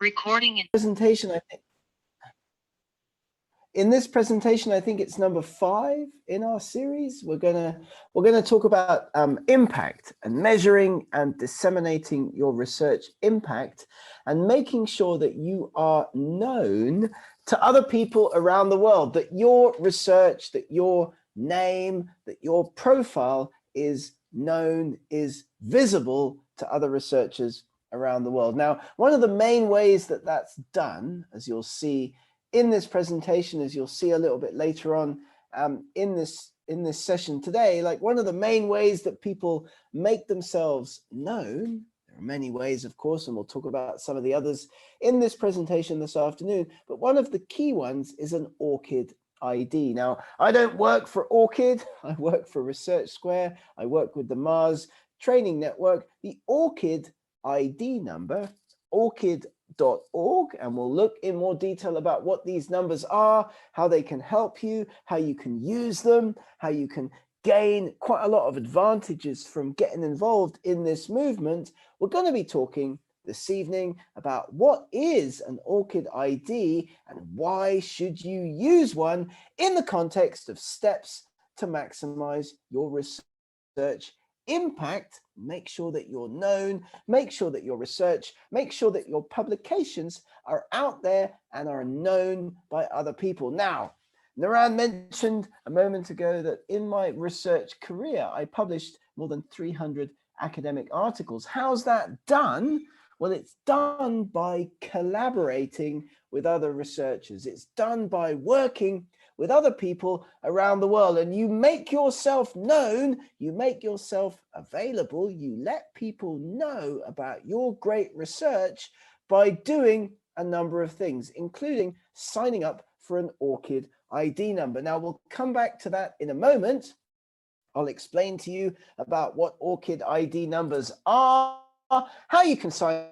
Recording in presentation, I think. In this presentation, I think it's number 5 in our series. We're gonna talk about impact and measuring and disseminating your research impact and making sure that you are known to other people around the world, that your research, that your name, that your profile is known, is visible to other researchers around the world. Now, one of the main ways that that's done, as you'll see in this presentation, as you'll see a little bit later on in this session today, like one of the main ways that people make themselves known, there are many ways, of course, and we'll talk about some of the others in this presentation this afternoon, but one of the key ones is an ORCID ID. Now, I don't work for ORCID, I work for Research Square, I work with the Mars Training Network. The ORCID ID number, ORCID.org, and we'll look in more detail about what these numbers are, how they can help you, how you can use them, how you can gain quite a lot of advantages from getting involved in this movement. We're going to be talking this evening about what is an ORCID ID and why should you use one in the context of steps to maximize your research impact. Make sure that you're known, make sure that your research, make sure that your publications are out there and are known by other people. Now, Naran mentioned a moment ago that in my research career, I published more than 300 academic articles. How's that done? Well, it's done by collaborating with other researchers. It's done by working with other people around the world, and you make yourself known, you make yourself available, you let people know about your great research by doing a number of things, including signing up for an ORCID ID number. Now, we'll come back to that in a moment. I'll explain to you about what ORCID ID numbers are, how you can sign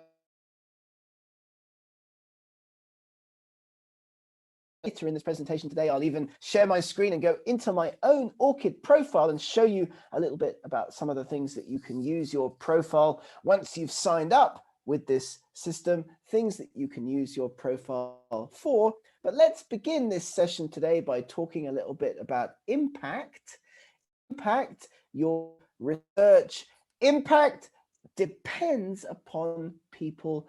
later in this presentation today. I'll even share my screen and go into my own ORCID profile and show you a little bit about some of the things that you can use your profile once you've signed up with this system, things that you can use your profile for. But let's begin this session today by talking a little bit about impact. Impact, your research impact depends upon people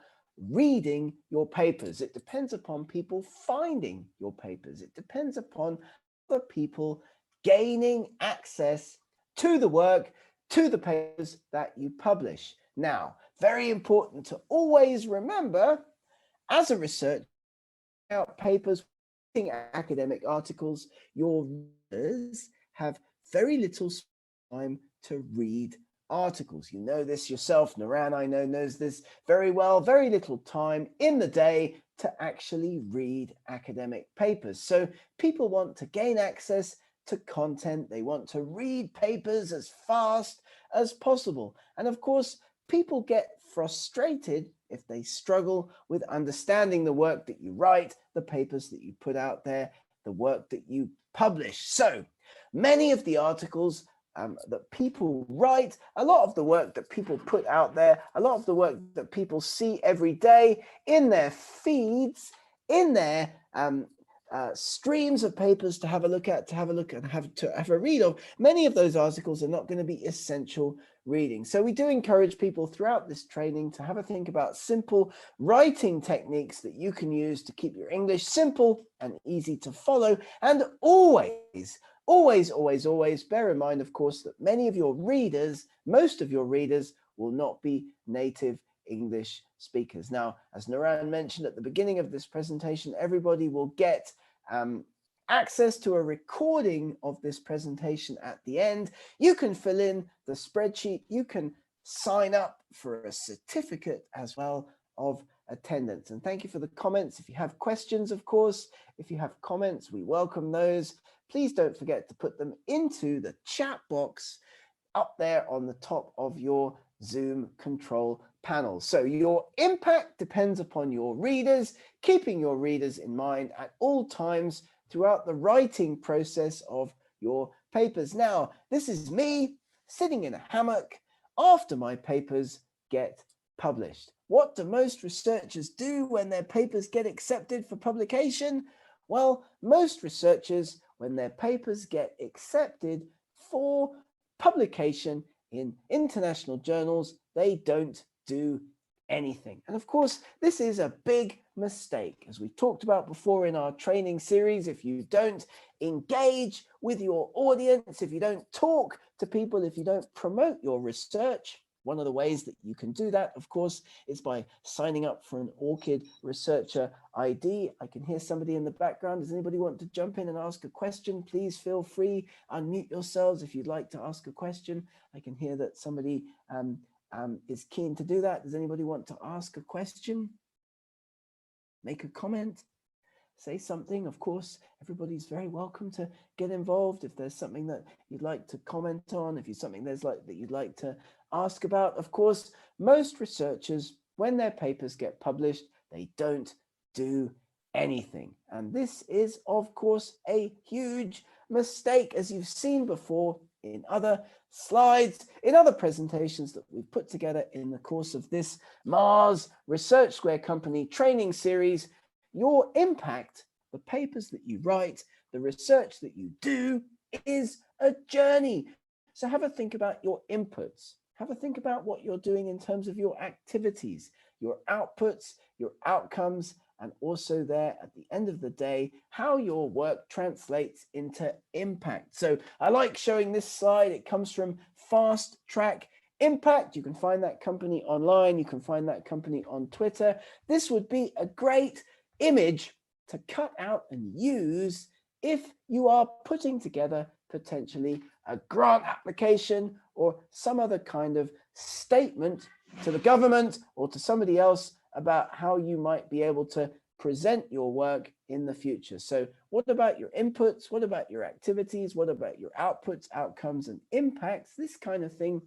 reading your papers. It depends upon people finding your papers. It depends upon other people gaining access to the work, to the papers that you publish. Now, very important to always remember, as a researcher, out papers, academic articles, your readers have very little time to read articles. You know this yourself. Naran, I know, knows this very well. Very little time in the day to actually read academic papers. So people want to gain access to content. They want to read papers as fast as possible. And of course, people get frustrated if they struggle with understanding the work that you write, the papers that you put out there, the work that you publish. So many of the articles that people write, a lot of the work that people put out there, a lot of the work that people see every day in their feeds, in their streams of papers to have a look at, and have a read of, many of those articles are not going to be essential reading. So we do encourage people throughout this training to have a think about simple writing techniques that you can use to keep your English simple and easy to follow. And always bear in mind, of course, that many of your readers, most of your readers, will not be native English speakers. Now, as Naran mentioned at the beginning of this presentation, everybody will get access to a recording of this presentation at the end. You can fill in the spreadsheet. You can sign up for a certificate as well of attendance. And thank you for the comments. If you have questions, of course, if you have comments, we welcome those. Please don't forget to put them into the chat box up there on the top of your Zoom control panel. So your impact depends upon your readers, keeping your readers in mind at all times throughout the writing process of your papers. Now, this is me sitting in a hammock after my papers get published. What do most researchers do when their papers get accepted for publication? Well, most researchers, when their papers get accepted for publication in international journals, they don't do anything. And of course, this is a big mistake. As we talked about before in our training series, if you don't engage with your audience, if you don't talk to people, if you don't promote your research, one of the ways that you can do that, of course, is by signing up for an ORCID Researcher ID. I can hear somebody in the background. Does anybody want to jump in and ask a question? Please feel free. Unmute yourselves if you'd like to ask a question. I can hear that somebody is keen to do that. Does anybody want to ask a question? Make a comment? Say something. Of course, everybody's very welcome to get involved. If there's something that you'd like to comment on, if you're something that you'd like to ask about, of course, most researchers, when their papers get published, they don't do anything. And this is, of course, a huge mistake, as you've seen before in other slides, in other presentations that we've put together in the course of this Mars Research Square Company training series. Your impact, the papers that you write, the research that you do is a journey. So have a think about your inputs. Have a think about what you're doing in terms of your activities, your outputs, your outcomes, and also there at the end of the day, how your work translates into impact. So I like showing this slide. It comes from Fast Track Impact. You can find that company online. You can find that company on Twitter. This would be a great image to cut out and use if you are putting together potentially a grant application or some other kind of statement to the government or to somebody else about how you might be able to present your work in the future. So what about your inputs? What about your activities? What about your outputs, outcomes, and impacts? This kind of thing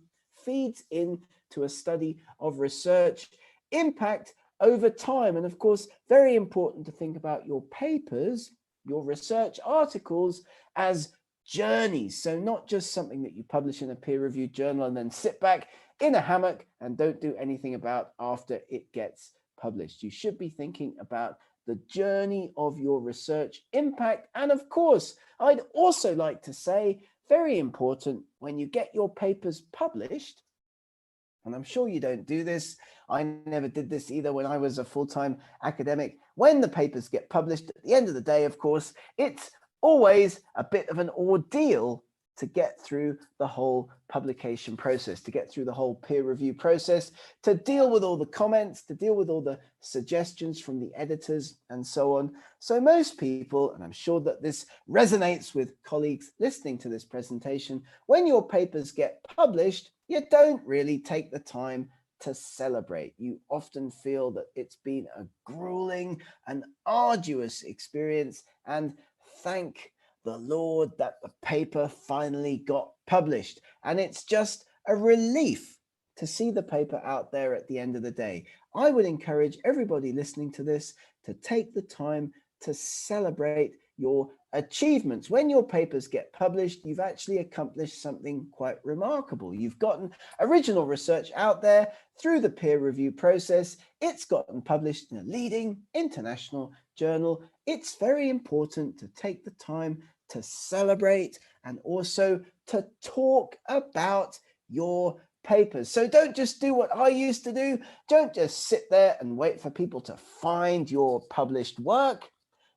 feeds into a study of research impact over time. And of course, very important to think about your papers, your research articles as journeys. So not just something that you publish in a peer-reviewed journal and then sit back in a hammock and don't do anything about after it gets published. You should be thinking about the journey of your research impact. And of course, I'd also like to say, very important, when you get your papers published, and I'm sure you don't do this, I never did this either when I was a full-time academic. When the papers get published, at the end of the day, of course, it's always a bit of an ordeal to get through the whole publication process, to get through the whole peer review process, to deal with all the comments, to deal with all the suggestions from the editors and so on. So most people, and I'm sure that this resonates with colleagues listening to this presentation, when your papers get published, you don't really take the time to celebrate. You often feel that it's been a grueling and arduous experience, and thank the Lord that the paper finally got published. And it's just a relief to see the paper out there at the end of the day. I would encourage everybody listening to this to take the time to celebrate your achievements. When your papers get published, you've actually accomplished something quite remarkable. You've gotten original research out there through the peer review process. It's gotten published in a leading international journal. It's very important to take the time to celebrate and also to talk about your papers. So don't just do what I used to do. Don't just sit there and wait for people to find your published work.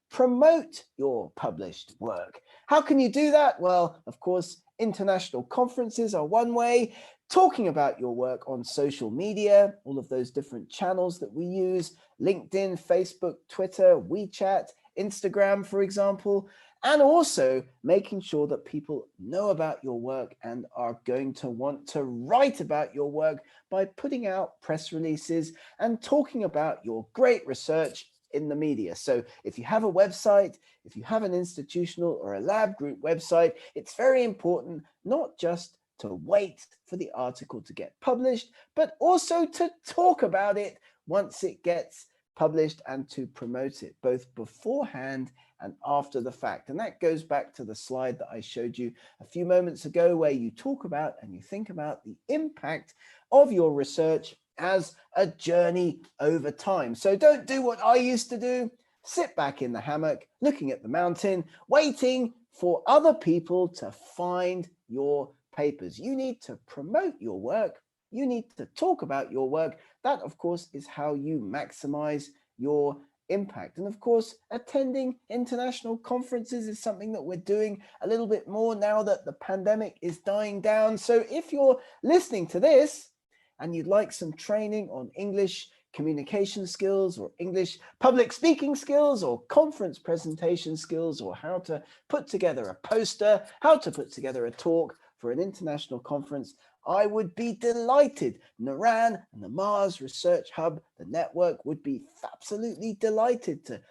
Promote your published work. How can you do that? Well, of course, international conferences are one way. Talking about your work on social media, all of those different channels that we use, LinkedIn, Facebook, Twitter, WeChat, Instagram, for example, and also making sure that people know about your work and are going to want to write about your work by putting out press releases and talking about your great research in the media. So if you have a website, if you have an institutional or a lab group website, it's very important not just to wait for the article to get published, but also to talk about it once it gets published and to promote it both beforehand and after the fact. And that goes back to the slide that I showed you a few moments ago, where you talk about and you think about the impact of your research as a journey over time. So don't do what I used to do. Sit back in the hammock, looking at the mountain, waiting for other people to find your papers. You need to promote your work. You need to talk about your work. That, of course, is how you maximize your impact. And of course, attending international conferences is something that we're doing a little bit more now that the pandemic is dying down. So if you're listening to this and you'd like some training on English communication skills or English public speaking skills or conference presentation skills, or how to put together a poster, how to put together a talk for an international conference, I would be delighted. Naran and the Mars Research Hub, the network, would be absolutely delighted to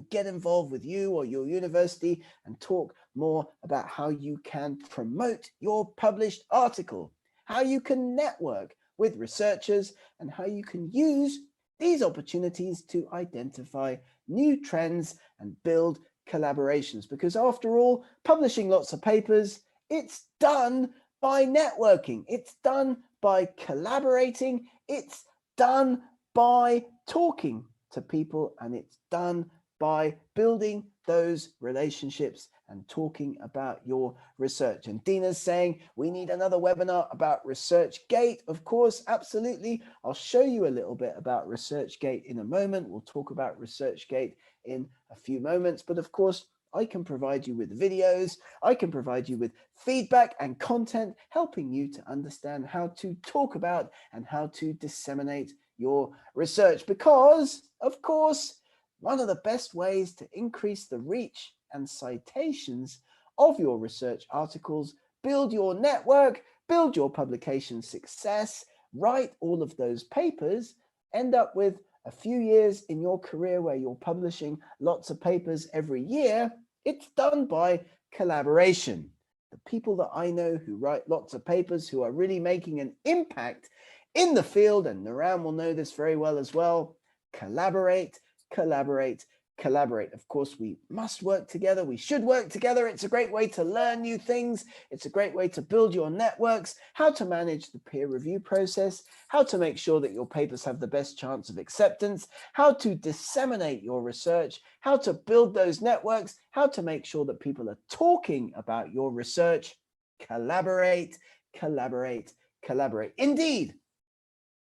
get involved with you or your university and talk more about how you can promote your published article, how you can network with researchers, and how you can use these opportunities to identify new trends and build collaborations. Because after all, publishing lots of papers, it's done by networking, it's done by collaborating, it's done by talking to people, and it's done by building those relationships and talking about your research. And Dina's saying we need another webinar about ResearchGate. Of course, absolutely. I'll show you a little bit about ResearchGate in a moment. We'll talk about ResearchGate in a few moments. But of course, I can provide you with videos. I can provide you with feedback and content, helping you to understand how to talk about and how to disseminate your research. Because, of course, one of the best ways to increase the reach and citations of your research articles, build your network, build your publication success, write all of those papers, end up with a few years in your career where you're publishing lots of papers every year, it's done by collaboration. The people that I know who write lots of papers, who are really making an impact in the field, and Naran will know this very well as well, collaborate, collaborate, collaborate. Of course, we must work together. We should work together. It's a great way to learn new things. It's a great way to build your networks, how to manage the peer review process, how to make sure that your papers have the best chance of acceptance, how to disseminate your research, how to build those networks, how to make sure that people are talking about your research. Collaborate, collaborate, collaborate. Indeed,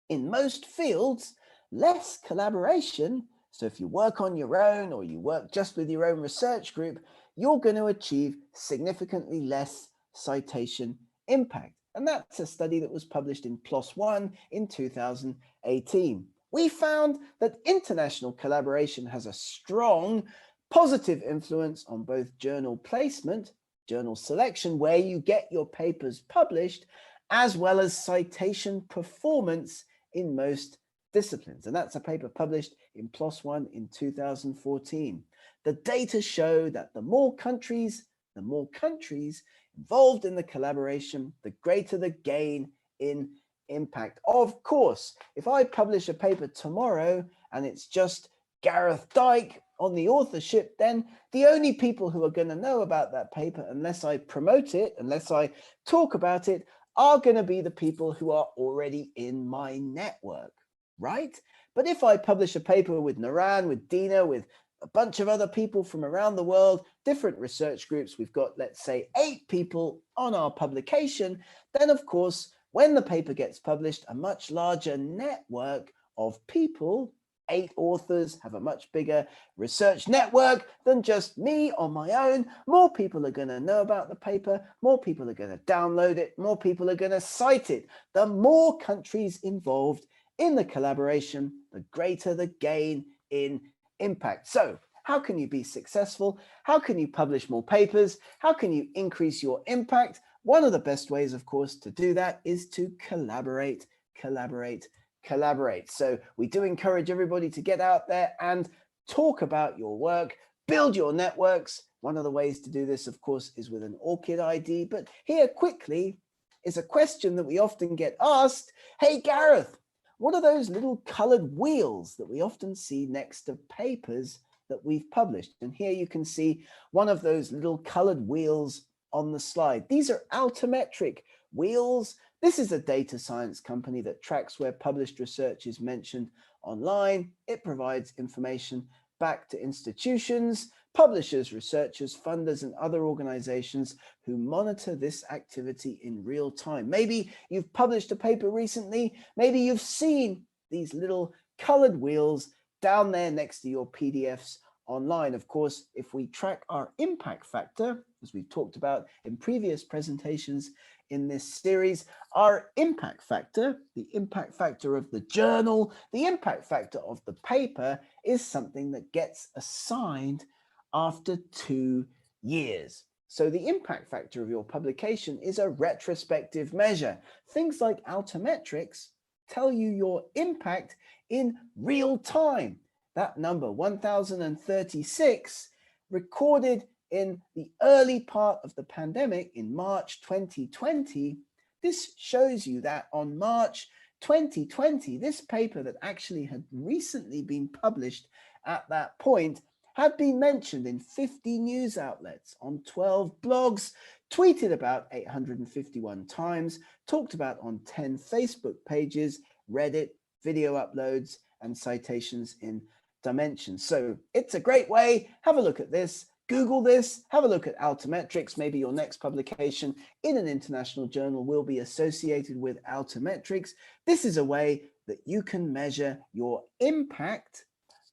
in most fields, less collaboration. So if you work on your own or you work just with your own research group, you're going to achieve significantly less citation impact. And that's a study that was published in PLOS One in 2018. We found that international collaboration has a strong positive influence on both journal placement, journal selection, where you get your papers published, as well as citation performance in most disciplines. And that's a paper published in PLOS One in 2014. The data show that the more countries involved in the collaboration, the greater the gain in impact. Of course, if I publish a paper tomorrow and it's just Gareth Dyke on the authorship, then the only people who are going to know about that paper, unless I promote it, unless I talk about it, are going to be the people who are already in my network. Right? But if I publish a paper with Naran, with Dina, with a bunch of other people from around the world, different research groups, we've got, let's say, 8 people on our publication, then of course, when the paper gets published, a much larger network of people, 8 authors have a much bigger research network than just me on my own. More people are going to know about the paper, more people are going to download it, more people are going to cite it. The more countries involved in the collaboration, the greater the gain in impact. So how can you be successful? How can you publish more papers? How can you increase your impact? One of the best ways, of course, to do that is to collaborate, collaborate, collaborate. So we do encourage everybody to get out there and talk about your work, build your networks. One of the ways to do this, of course, is with an ORCID ID. But here quickly is a question that we often get asked. Hey, Gareth, what are those little colored wheels that we often see next to papers that we've published? And here you can see one of those little colored wheels on the slide. These are altimetric Wheels. This is a data science company that tracks where published research is mentioned online. It provides information back to institutions, publishers, researchers, funders, and other organizations who monitor this activity in real time. Maybe you've published a paper recently. Maybe you've seen these little colored wheels down there next to your PDFs online. Of course, if we track our impact factor, as we've talked about in previous presentations in this series, our impact factor, the impact factor of the journal, the impact factor of the paper is something that gets assigned after 2 years. So the impact factor of your publication is a retrospective measure. Things like Altimetrics tell you your impact in real time. That number, 1036, recorded in the early part of the pandemic in March 2020, this shows you that on March 2020, this paper that actually had recently been published at that point had been mentioned in 50 news outlets, on 12 blogs, tweeted about 851 times, talked about on 10 Facebook pages, Reddit, video uploads, and citations in Dimensions. So it's a great way. Have a look at this. Google this, have a look at Altimetrics. Maybe your next publication in an international journal will be associated with Altimetrics. This is a way that you can measure your impact,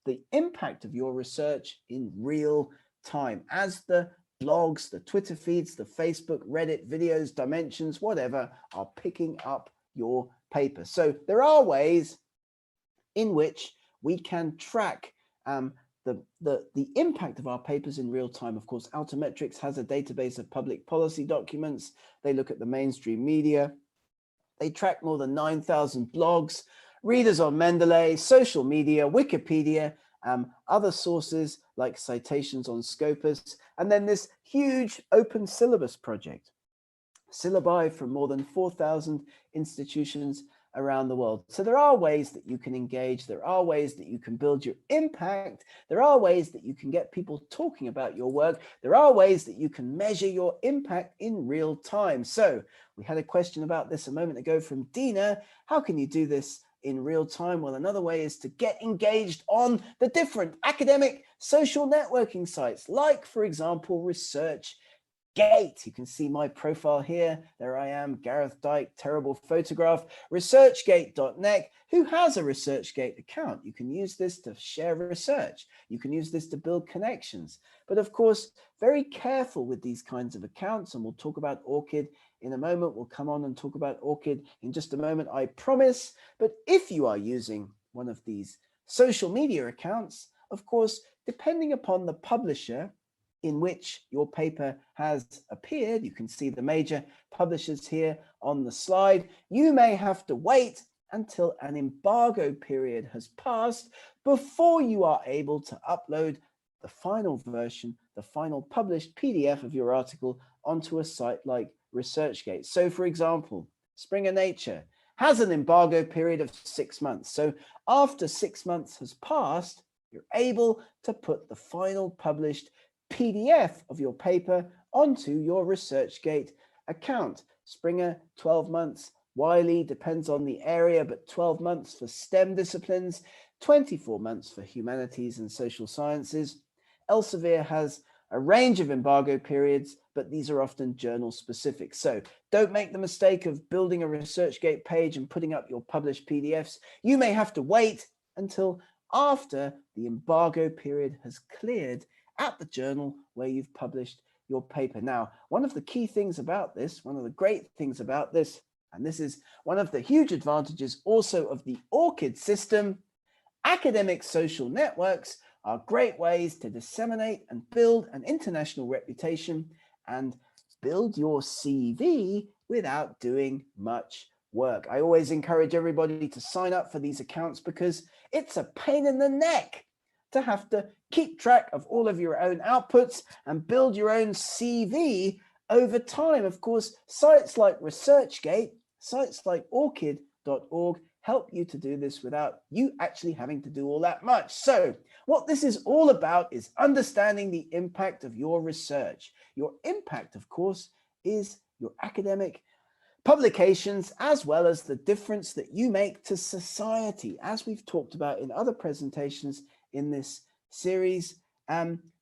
the impact of your research in real time as the blogs, the Twitter feeds, the Facebook, Reddit, videos, Dimensions, whatever are picking up your paper. So there are ways in which we can track the impact of our papers in real time. Of course, Altimetrics has a database of public policy documents. They look at the mainstream media. They track more than 9,000 blogs, readers on Mendeley, social media, Wikipedia, other sources like citations on Scopus, and then this huge open syllabus project, syllabi from more than 4,000 institutions around the world. So there are ways that you can engage, there are ways that you can build your impact, there are ways that you can get people talking about your work, there are ways that you can measure your impact in real time. So we had a question about this a moment ago from Dina. How can you do this in real time? Well, another way is to get engaged on the different academic social networking sites, like, for example, ResearchGate. You can see my profile here. There I am, Gareth Dyke, terrible photograph. ResearchGate.net. Who has a ResearchGate account? You can use this to share research. You can use this to build connections. But of course, very careful with these kinds of accounts, and we'll talk about ORCID in a moment. We'll come on and talk about ORCID in just a moment, I promise. But if you are using one of these social media accounts, of course, depending upon the publisher in which your paper has appeared, you can see the major publishers here on the slide, you may have to wait until an embargo period has passed before you are able to upload the final version, the final published PDF of your article onto a site like ResearchGate. So for example, Springer Nature has an embargo period of 6 months. So after 6 months has passed, you're able to put the final published PDF of your paper onto your ResearchGate account. Springer, 12 months. Wiley depends on the area, but 12 months for STEM disciplines, 24 months for humanities and social sciences. Elsevier has a range of embargo periods, but these are often journal specific. So don't make the mistake of building a ResearchGate page and putting up your published PDFs. You may have to wait until after the embargo period has cleared at the journal where you've published your paper. Now, one of the key things about this, one of the great things about this, and this is one of the huge advantages also of the ORCID system, academic social networks are great ways to disseminate and build an international reputation and build your CV without doing much work. I always encourage everybody to sign up for these accounts because it's a pain in the neck to have to keep track of all of your own outputs and build your own CV over time. Of course, sites like ResearchGate, sites like ORCID.org help you to do this without you actually having to do all that much. So what this is all about is understanding the impact of your research. Your impact, of course, is your academic publications, as well as the difference that you make to society. As we've talked about in other presentations in this series,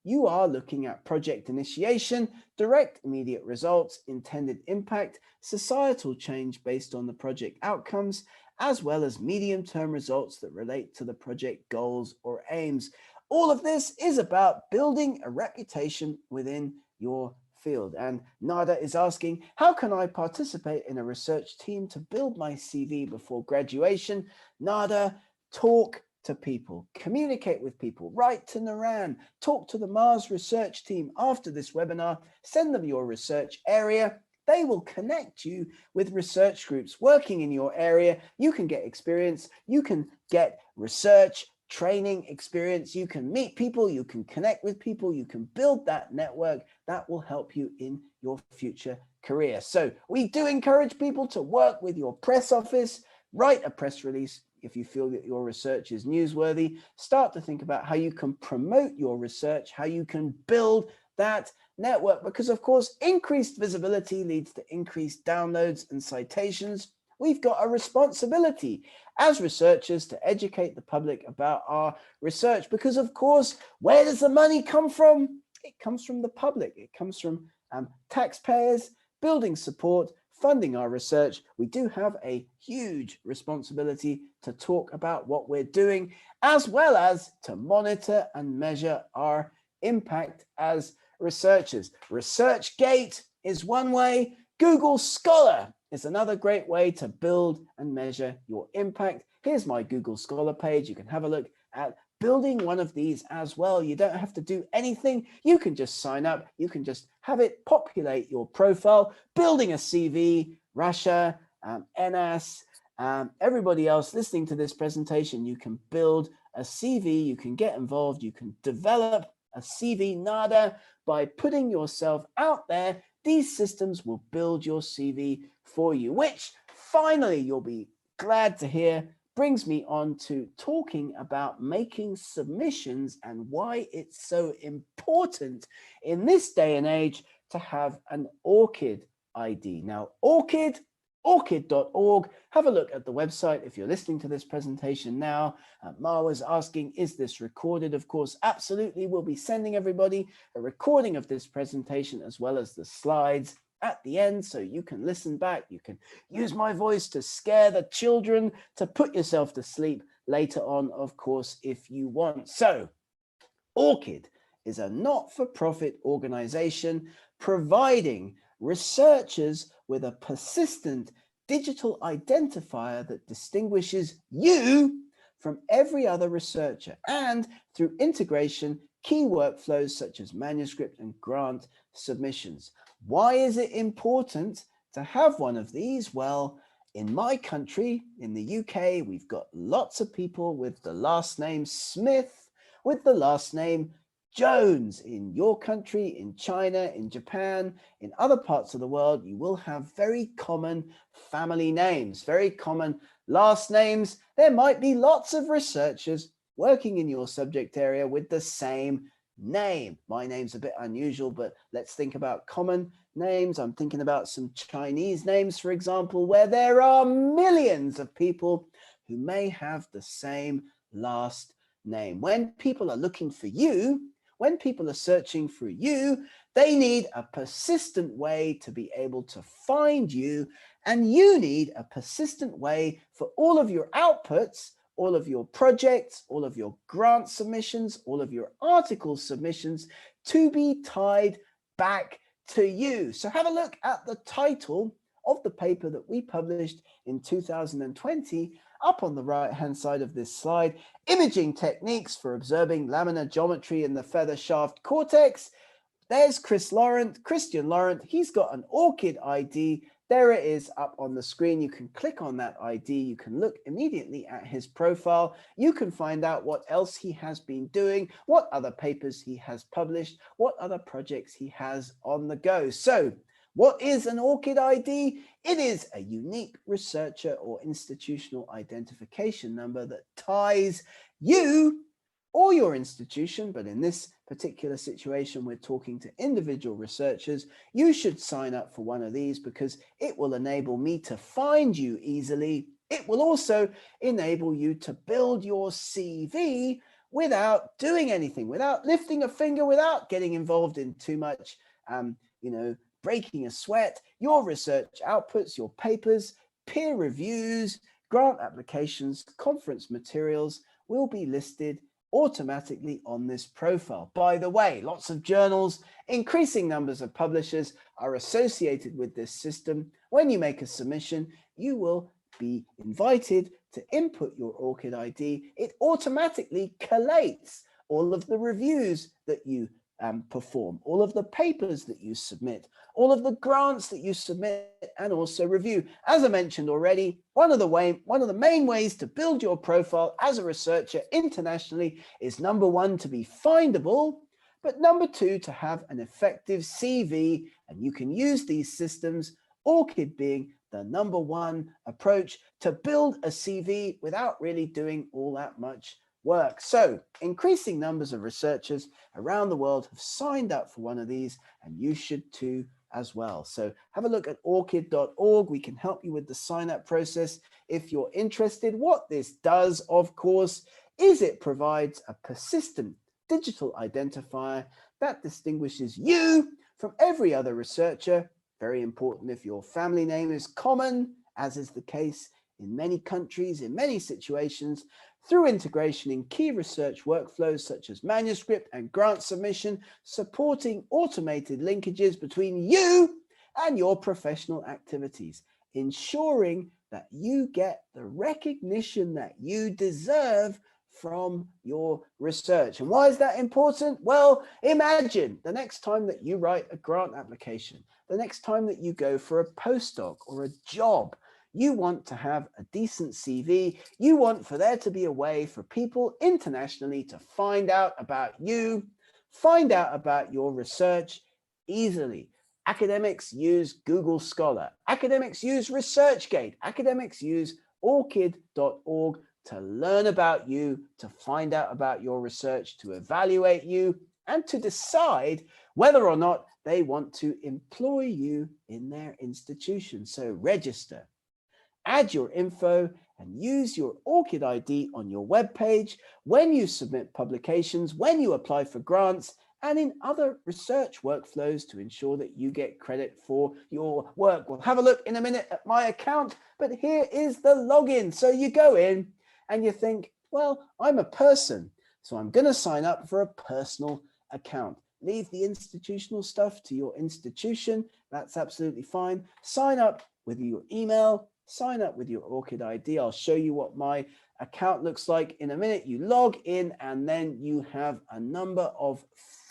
you are looking at project initiation, direct immediate results, intended impact, societal change based on the project outcomes, as well as medium-term results that relate to the project goals or aims. All of this is about building a reputation within your field. And Nada is asking, how can I participate in a research team to build my CV before graduation? Nada, talk to people, communicate with people, write to Naran, talk to the Mars research team after this webinar, send them your research area. They will connect you with research groups working in your area. You can get experience, you can get research, training experience, you can meet people, you can connect with people, you can build that network that will help you in your future career. So we do encourage people to work with your press office, write a press release if you feel that your research is newsworthy. Start to think about how you can promote your research, how you can build that network, because of course, increased visibility leads to increased downloads and citations. We've got a responsibility as researchers to educate the public about our research, because of course, where does the money come from? It comes from the public. It comes from taxpayers, building support, funding our research. We do have a huge responsibility to talk about what we're doing, as well as to monitor and measure our impact as researchers. ResearchGate is one way. Google Scholar is another great way to build and measure your impact. Here's my Google Scholar page. You can have a look at building one of these as well. You don't have to do anything. You can just sign up. You can just have it populate your profile, building a CV, Rasha, NS, everybody else listening to this presentation. You can build a CV, you can get involved, you can develop a CV, Nada, by putting yourself out there. These systems will build your CV for you, which finally you'll be glad to hear brings me on to talking about making submissions and why it's so important in this day and age to have an ORCID ID. Now, ORCID.org. Have a look at the website if you're listening to this presentation now. Ma was asking, is this recorded? Of course, absolutely. We'll be sending everybody a recording of this presentation as well as the slides at the end, so you can listen back. You can use my voice to scare the children, to put yourself to sleep later on, of course, if you want. So ORCID is a not-for-profit organization providing researchers with a persistent digital identifier that distinguishes you from every other researcher, and through integration, key workflows such as manuscript and grant submissions. Why is it important to have one of these? Well, in my country, in the UK, we've got lots of people with the last name Smith, with the last name Jones. In your country, in China, in Japan, in other parts of the world, you will have very common family names, very common last names. There might be lots of researchers working in your subject area with the same name. My name's a bit unusual, but let's think about common names. I'm thinking about some Chinese names, for example, where there are millions of people who may have the same last name. When people are looking for you, when people are searching for you, they need a persistent way to be able to find you, and you need a persistent way for all of your outputs, all of your projects, all of your grant submissions, all of your article submissions to be tied back to you. So have a look at the title of the paper that we published in 2020 up on the right-hand side of this slide, Imaging Techniques for Observing Laminar Geometry in the Feather Shaft Cortex. There's Christian Laurent. He's got an ORCID ID. There it is up on the screen. You can click on that ID. You can look immediately at his profile. You can find out what else he has been doing, what other papers he has published, what other projects he has on the go. So what is an ORCID ID? It is a unique researcher or institutional identification number that ties you or your institution, but in this particular situation, we're talking to individual researchers, you should sign up for one of these because it will enable me to find you easily. It will also enable you to build your CV without doing anything, without lifting a finger, without getting involved in too much, breaking a sweat. Your research outputs, your papers, peer reviews, grant applications, conference materials will be listed automatically on this profile. By the way, lots of journals, increasing numbers of publishers are associated with this system. When you make a submission, you will be invited to input your ORCID ID. It automatically collates all of the reviews that you perform, all of the papers that you submit, all of the grants that you submit and also review. As I mentioned already, one of the main ways to build your profile as a researcher internationally is number one, to be findable, but number two, to have an effective CV. And you can use these systems, ORCID being the number one approach to build a CV without really doing all that much work. So increasing numbers of researchers around the world have signed up for one of these, and you should too as well. So have a look at orcid.org. We can help you with the sign up process if you're interested. What this does, of course, is it provides a persistent digital identifier that distinguishes you from every other researcher. Very important if your family name is common, as is the case in many countries, in many situations, through integration in key research workflows such as manuscript and grant submission, supporting automated linkages between you and your professional activities, ensuring that you get the recognition that you deserve from your research. And why is that important? Well, imagine the next time that you write a grant application, the next time that you go for a postdoc or a job, you want to have a decent CV. You want for there to be a way for people internationally to find out about you, find out about your research easily. Academics use Google Scholar. Academics use ResearchGate. Academics use orcid.org to learn about you, to find out about your research, to evaluate you, and to decide whether or not they want to employ you in their institution. So register. Add your info and use your ORCID ID on your web page when you submit publications, when you apply for grants, and in other research workflows to ensure that you get credit for your work. We'll have a look in a minute at my account, but here is the login. So you go in and you think, well, I'm a person, so I'm going to sign up for a personal account. Leave the institutional stuff to your institution. That's absolutely fine. Sign up with your email. Sign up with your ORCID ID. I'll show you what my account looks like in a minute. You log in and then you have a number of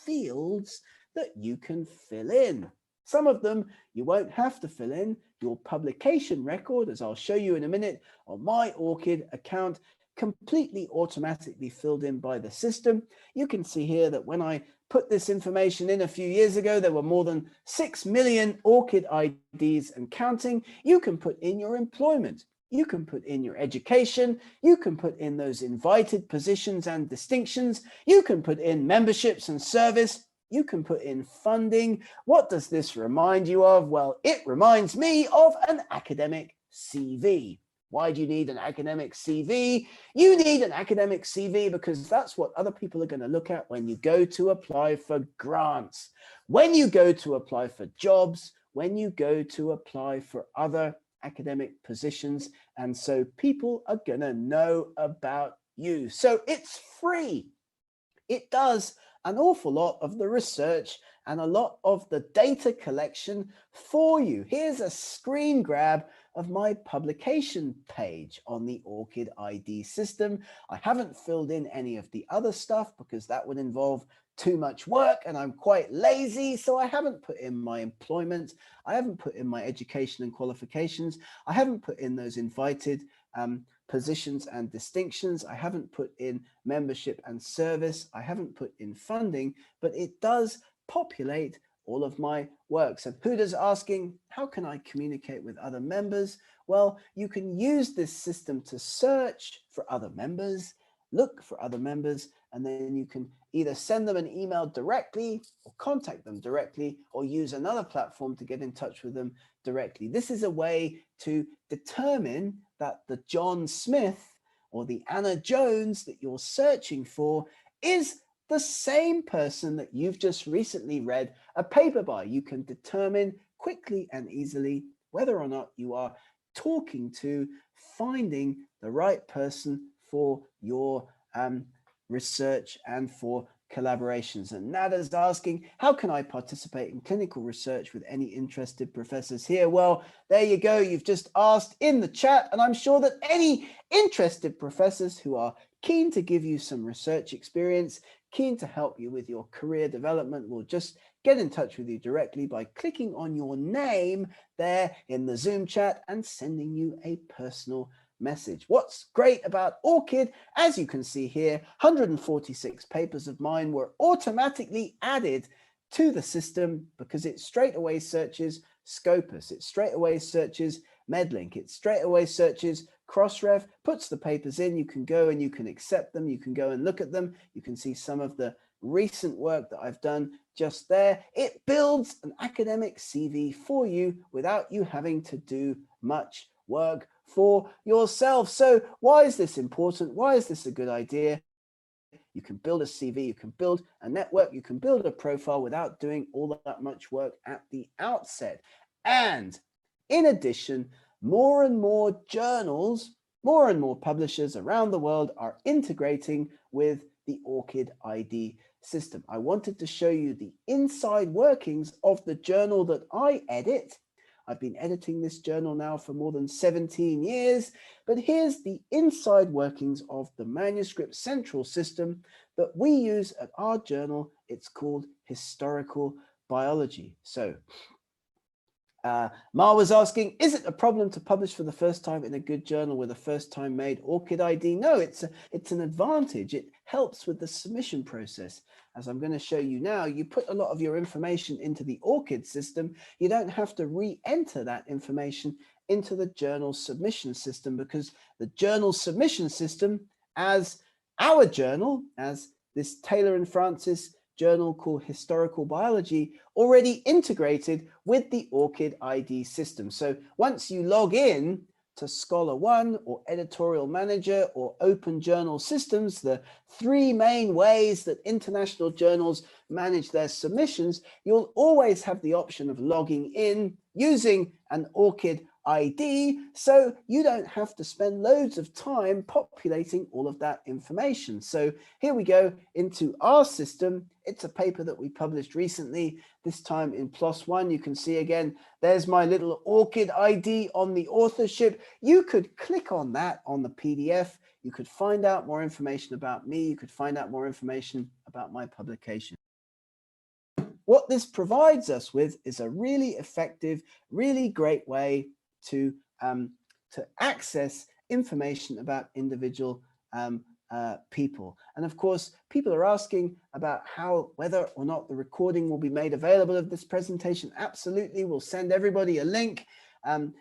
fields that you can fill in. Some of them you won't have to fill in. Your publication record, as I'll show you in a minute, on my ORCID account, completely automatically filled in by the system. You can see here that when I put this information in a few years ago, there were more than 6 million ORCID IDs and counting. You can put in your employment. You can put in your education. You can put in those invited positions and distinctions. You can put in memberships and service. You can put in funding. What does this remind you of? Well, it reminds me of an academic CV. Why do you need an academic CV? You need an academic CV because that's what other people are going to look at when you go to apply for grants, when you go to apply for jobs, when you go to apply for other academic positions. And so people are going to know about you. So it's free. It does an awful lot of the research and a lot of the data collection for you. Here's a screen grab of my publication page on the ORCID ID system. I haven't filled in any of the other stuff because that would involve too much work and I'm quite lazy, so I haven't put in my employment, I haven't put in my education and qualifications, I haven't put in those invited positions and distinctions, I haven't put in membership and service, I haven't put in funding, but it does populate all of my works. And Huda's asking, how can I communicate with other members? Well, you can use this system to search for other members look for other members, and then you can either send them an email directly or contact them directly or use another platform to get in touch with them directly. This is a way to determine that the John Smith or the Anna Jones that you're searching for is the same person that you've just recently read a paper by. You can determine quickly and easily whether or not you are talking to, finding the right person for your research and for collaborations. And Nada's asking, how can I participate in clinical research with any interested professors here? Well, there you go. You've just asked in the chat, and I'm sure that any interested professors who are keen to give you some research experience, keen to help you with your career development, will just get in touch with you directly by clicking on your name there in the Zoom chat and sending you a personal message. What's great about ORCID, as you can see here, 146 papers of mine were automatically added to the system because it straight away searches Scopus, it straight away searches Medlink, it straight away searches Crossref, puts the papers in. You can go and you can accept them, you can go and look at them, you can see some of the recent work that I've done just there. It builds an academic CV for you without you having to do much work for yourself. So why is this important? Why is this a good idea? You can build a CV, you can build a network, you can build a profile without doing all that much work at the outset. And in addition, more and more journals, more and more publishers around the world are integrating with the ORCID ID system. I wanted to show you the inside workings of the journal that I edit. I've been editing this journal now for more than 17 years, but here's the inside workings of the manuscript central system that we use at our journal. It's called Historical Biology. So Ma was asking, is it a problem to publish for the first time in a good journal with a first time made ORCID ID? No, it's an advantage. It helps with the submission process. As I'm going to show you now, you put a lot of your information into the ORCID system. You don't have to re-enter that information into the journal submission system, because the journal submission system, as our journal, as this Taylor and Francis journal called Historical Biology, already integrated with the ORCID ID system. So once you log in to Scholar One or Editorial Manager or Open Journal Systems, the three main ways that international journals manage their submissions, you'll always have the option of logging in using an ORCID ID, so you don't have to spend loads of time populating all of that information. So here we go into our system. It's a paper that we published recently, this time in PLOS ONE. You can see again, there's my little ORCID ID on the authorship. You could click on that on the PDF. You could find out more information about me. You could find out more information about my publication. What this provides us with is a really effective, really great way to access information about individual people. And of course, people are asking about whether or not the recording will be made available of this presentation. Absolutely, we'll send everybody a link.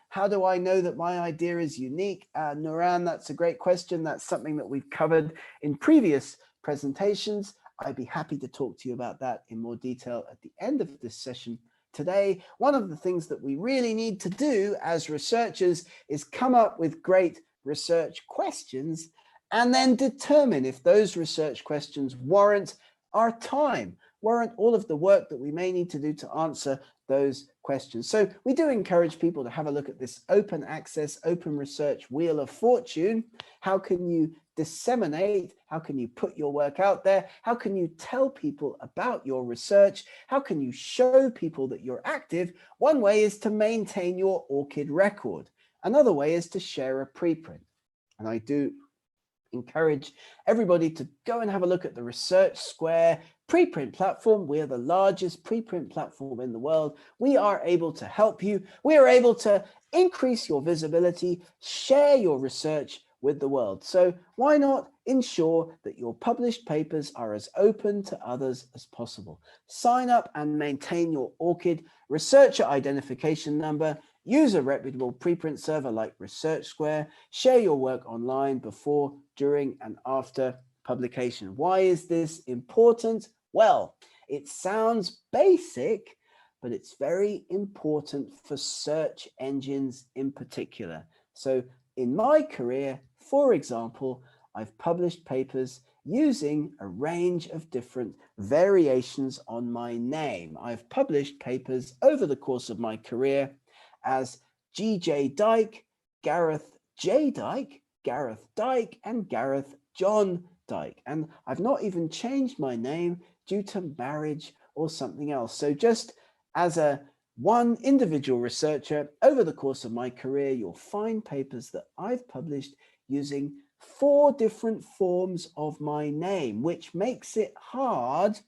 How do I know that my idea is unique? Nuran, that's a great question. That's something that we've covered in previous presentations. I'd be happy to talk to you about that in more detail at the end of this session. Today, one of the things that we really need to do as researchers is come up with great research questions and then determine if those research questions warrant our time, warrant all of the work that we may need to do to answer those questions. So we do encourage people to have a look at this open access, open research wheel of fortune. How can you disseminate? How can you put your work out there? How can you tell people about your research? How can you show people that you're active? One way is to maintain your ORCID record. Another way is to share a preprint. And I do encourage everybody to go and have a look at the Research Square preprint platform. We are the largest preprint platform in the world. We are able to help you. We are able to increase your visibility, share your research with the world. So why not ensure that your published papers are as open to others as possible? Sign up and maintain your ORCID researcher identification number. Use a reputable preprint server like Research Square. Share your work online before, during, and after publication. Why is this important? Well, it sounds basic, but it's very important for search engines in particular. So in my career, for example, I've published papers using a range of different variations on my name. I've published papers over the course of my career as G.J. Dyke, Gareth J. Dyke, Gareth Dyke, and Gareth John Dyke. And I've not even changed my name due to marriage or something else. So just as a one individual researcher over the course of my career, you'll find papers that I've published using 4 different forms of my name, which makes it hard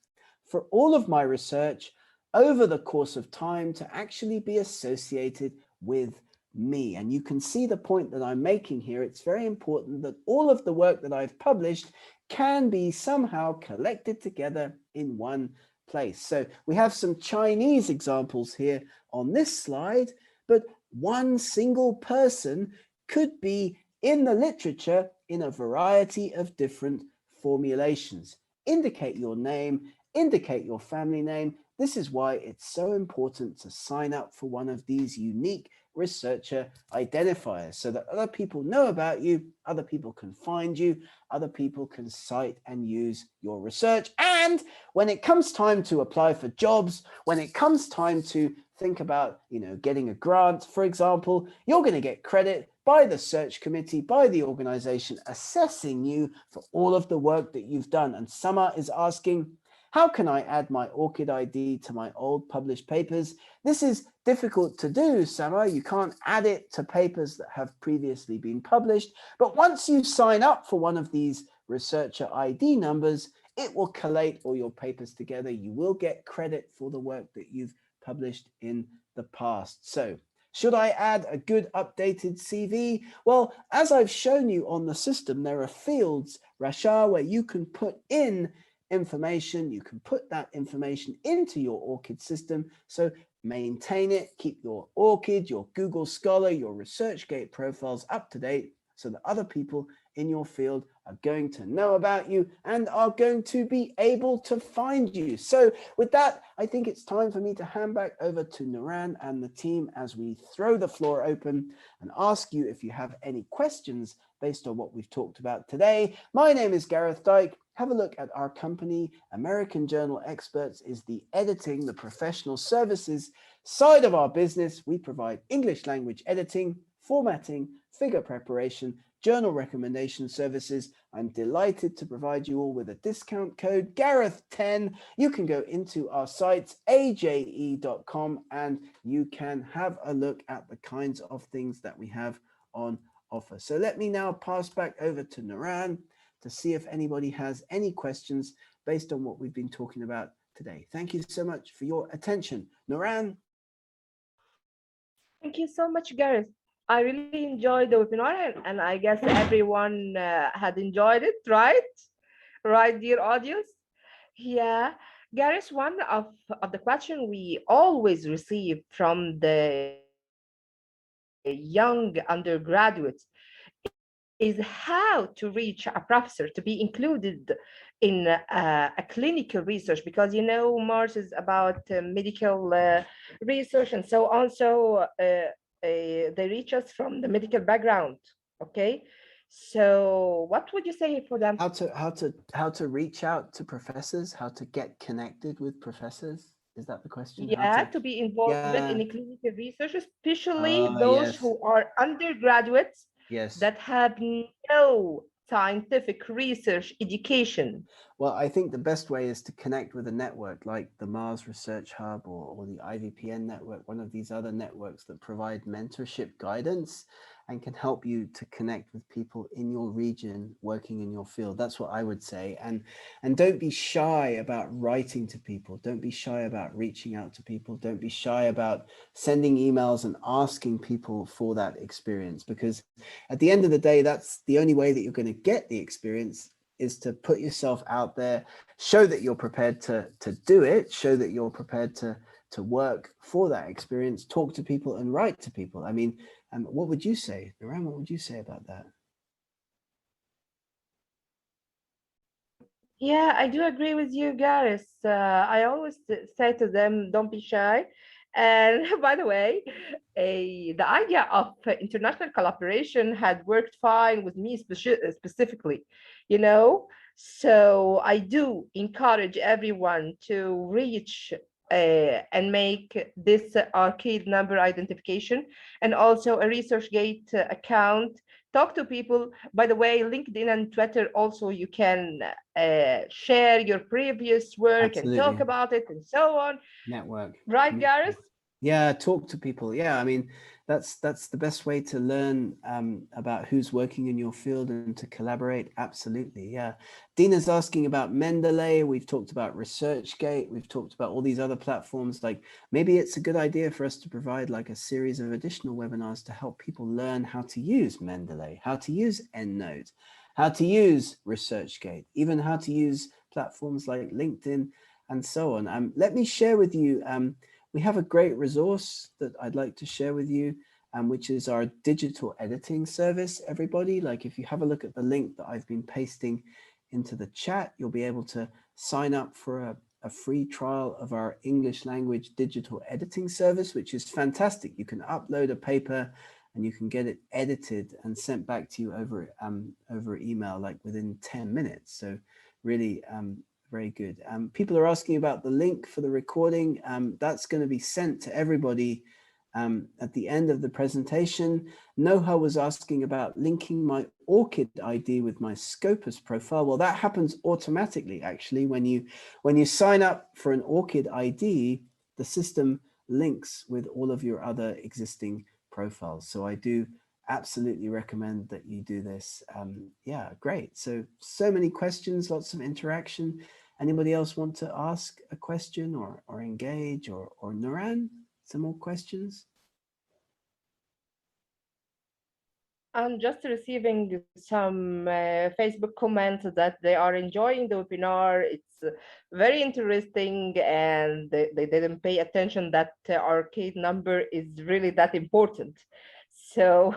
for all of my research over the course of time to actually be associated with me. And you can see the point that I'm making here. It's very important that all of the work that I've published can be somehow collected together in one place. So we have some Chinese examples here on this slide, but one single person could be in the literature in a variety of different formulations. Indicate your name, indicate your family name. This is why it's so important to sign up for one of these unique researcher identifiers so that other people know about you, other people can find you, other people can cite and use your research. And when it comes time to apply for jobs, when it comes time to think about, getting a grant, for example, you're going to get credit by the search committee, by the organization assessing you for all of the work that you've done. And Summer is asking, how can I add my ORCID ID to my old published papers? This is difficult to do, Summer. You can't add it to papers that have previously been published. But once you sign up for one of these researcher ID numbers, it will collate all your papers together. You will get credit for the work that you've published in the past. So should I add a good updated CV? Well, as I've shown you on the system, there are fields, Rashar, where you can put in information. You can put that information into your ORCID system. So maintain it, keep your ORCID, your Google Scholar, your ResearchGate profiles up to date so that other people in your field are going to know about you and are going to be able to find you. So with that, I think it's time for me to hand back over to Nuran and the team as we throw the floor open and ask you if you have any questions based on what we've talked about today. My name is Gareth Dyke. Have a look at our company. American Journal Experts is the editing, the professional services side of our business. We provide English language editing, formatting, figure preparation, journal recommendation services. I'm delighted to provide you all with a discount code, Gareth10. You can go into our sites, aje.com, and you can have a look at the kinds of things that we have on offer. So let me now pass back over to Nuran to see if anybody has any questions based on what we've been talking about today. Thank you so much for your attention. Nuran? Thank you so much, Gareth. I really enjoyed the webinar, and I guess everyone had enjoyed it, right? Right, dear audience? Yeah, Gareth, one of the question we always receive from the young undergraduates is how to reach a professor to be included in a clinical research, because Mars is about medical research and so on. So they reach us from the medical background. Okay, so what would you say for them? How to reach out to professors? How to get connected with professors? Is that the question? Yeah, to be involved in clinical research, especially those who are undergraduates that have no scientific research education. Well, I think the best way is to connect with a network like the Mars Research Hub or the IVPN network, one of these other networks that provide mentorship guidance and can help you to connect with people in your region working in your field. That's what I would say. And don't be shy about writing to people. Don't be shy about reaching out to people. Don't be shy about sending emails and asking people for that experience, because at the end of the day, that's the only way that you're going to get the experience, is to put yourself out there, show that you're prepared to do it, show that you're prepared to to work for that experience, talk to people and write to people. I mean, what would you say, Naran? What would you say about that? Yeah, I do agree with you, Gareth. I always say to them, don't be shy. And by the way, the idea of international collaboration had worked fine with me specifically, you know. So I do encourage everyone to reach and make this arcade number identification and also a ResearchGate account. Talk to people. By the way, LinkedIn and Twitter also you can share your previous work and talk Absolutely. about it and so on. Network. Right, Gareth? Yeah, talk to people. Yeah, I mean, that's the best way to learn about who's working in your field and to collaborate. Absolutely. Yeah. Dina's asking about Mendeley. We've talked about ResearchGate. We've talked about all these other platforms. Like maybe it's a good idea for us to provide like a series of additional webinars to help people learn how to use Mendeley, how to use EndNote, how to use ResearchGate, even how to use platforms like LinkedIn and so on. Let me share with you we have a great resource that I'd like to share with you, which is our digital editing service, everybody. Like if you have a look at the link that I've been pasting into the chat, you'll be able to sign up for a free trial of our English language digital editing service, which is fantastic. You can upload a paper and you can get it edited and sent back to you over email, like within 10 minutes. So really, very good. People are asking about the link for the recording. That's going to be sent to everybody at the end of the presentation. Noha was asking about linking my ORCID ID with my Scopus profile. Well, that happens automatically, actually. When you sign up for an ORCID ID, the system links with all of your other existing profiles. So I do absolutely recommend that you do this. Yeah, great. So many questions, lots of interaction. Anybody else want to ask a question or engage or Naran, some more questions? I'm just receiving some Facebook comments that they are enjoying the webinar. It's very interesting, and they didn't pay attention that arcade number is really that important. So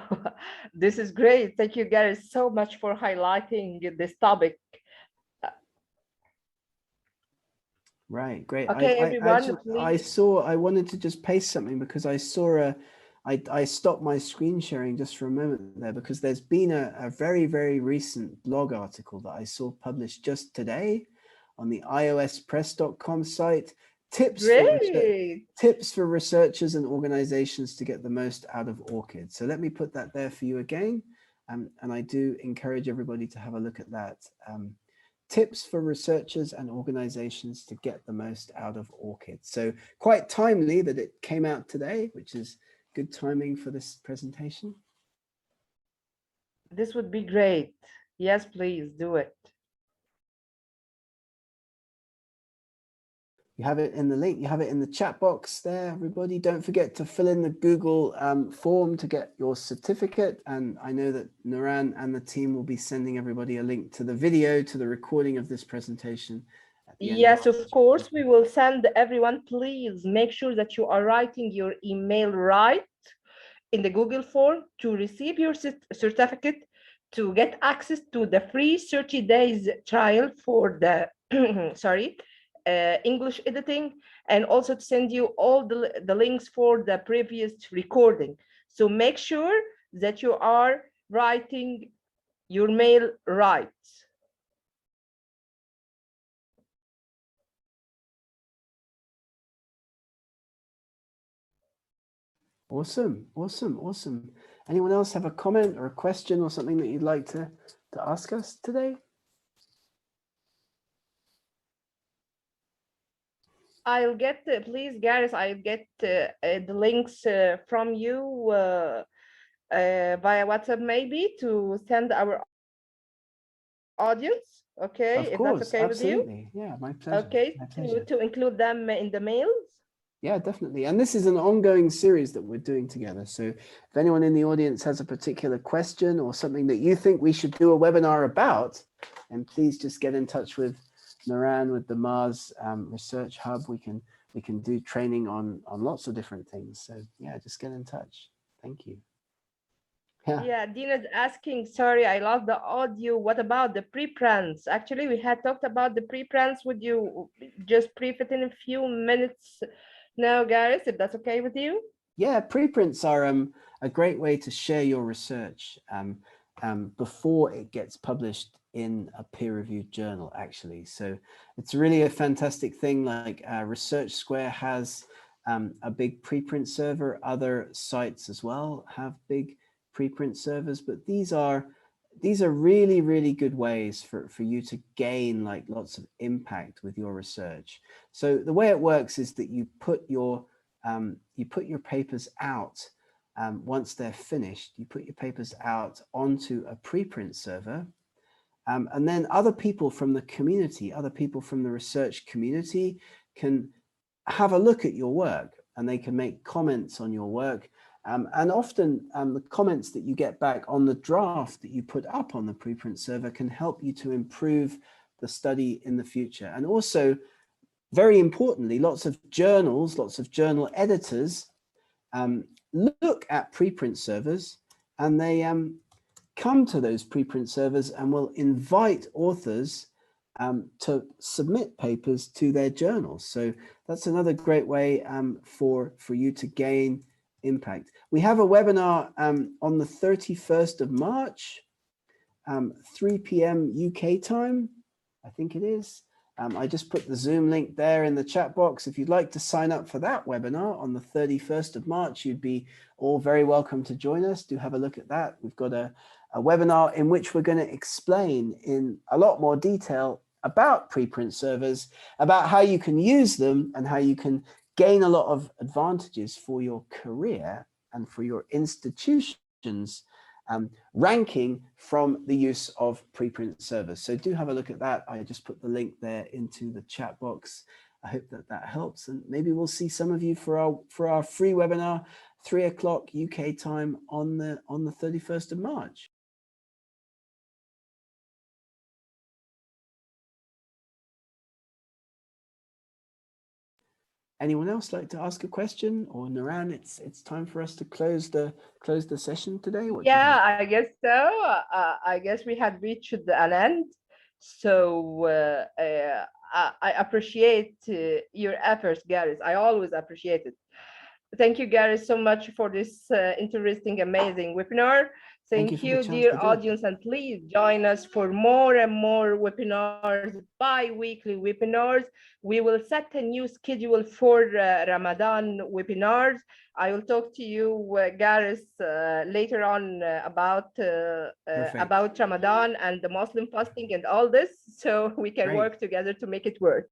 this is great. Thank you, Gary, so much for highlighting this topic. Right, great. Okay, I everyone, actually please. I wanted to just paste something because I saw I stopped my screen sharing just for a moment there because there's been a very, very recent blog article that I saw published just today on the iospress.com site. Great. Tips for researchers and organizations to get the most out of ORCID. So let me put that there for you again. And I do encourage everybody to have a look at that. Tips for researchers and organizations to get the most out of ORCID. So quite timely that it came out today, which is good timing for this presentation. This would be great. Yes, please do it. You have it in the link, you have it in the chat box there, everybody. Don't forget to fill in the Google form to get your certificate. And I know that Naran and the team will be sending everybody a link to the video, to the recording of this presentation. At the end Yes, of course, we will send everyone. Please make sure that you are writing your email right in the Google form to receive your certificate, to get access to the free 30 days trial for the, sorry, English editing, and also to send you all the links for the previous recording. So make sure that you are writing your mail right. Awesome, awesome, awesome. Anyone else have a comment or a question or something that you'd like to ask us today? I'll get, please, Gareth, I'll get the links from you via WhatsApp maybe to send our audience. Okay, Of if that's course, okay with you. absolutely. Yeah, my pleasure. Okay, My pleasure. to include them in the mails. Yeah, definitely. And this is an ongoing series that we're doing together. So if anyone in the audience has a particular question or something that you think we should do a webinar about, then please just get in touch with Naran, with the Mars Research Hub. We can we can do training on lots of different things. So yeah, just get in touch. Thank you. Yeah, Dina's asking, sorry, I lost the audio. What about the preprints? Actually, we had talked about the preprints. Would you just brief it in a few minutes now, Gareth, if that's okay with you? Yeah, preprints are a great way to share your research before it gets published in a peer-reviewed journal, actually. So it's really a fantastic thing. Like Research Square has a big preprint server. Other sites as well have big preprint servers, but these are really, really good ways for you to gain like lots of impact with your research. So the way it works is that you put your papers out once they're finished. You put your papers out onto a preprint server, and then other people from the community, other people from the research community can have a look at your work, and they can make comments on your work. And often the comments that you get back on the draft that you put up on the preprint server can help you to improve the study in the future. And also, very importantly, lots of journal editors look at preprint servers, and they come to those preprint servers and will invite authors to submit papers to their journals. So that's another great way for you to gain impact. We have a webinar on the 31st of March, 3 p.m. UK time, I think it is. I just put the Zoom link there in the chat box. If you'd like to sign up for that webinar on the 31st of March, you'd be all very welcome to join us. Do have a look at that. We've got a webinar in which we're going to explain in a lot more detail about preprint servers, about how you can use them and how you can gain a lot of advantages for your career and for your institutions ranking from the use of preprint servers. So do have a look at that. I just put the link there into the chat box. I hope that helps, and maybe we'll see some of you for our free webinar, 3 o'clock UK time on the 31st of March. Anyone else like to ask a question? Or Naran, it's time for us to close the session today. Yeah, I guess so. I guess we had reached an end. So I appreciate your efforts, Gareth. I always appreciate it. Thank you, Gareth, so much for this interesting, amazing webinar. Thank you, dear audience, and please join us for more and more webinars, bi-weekly webinars. We will set a new schedule for Ramadan webinars. I will talk to you, Gareth, later on about Ramadan and the Muslim fasting and all this, so we can work together to make it work.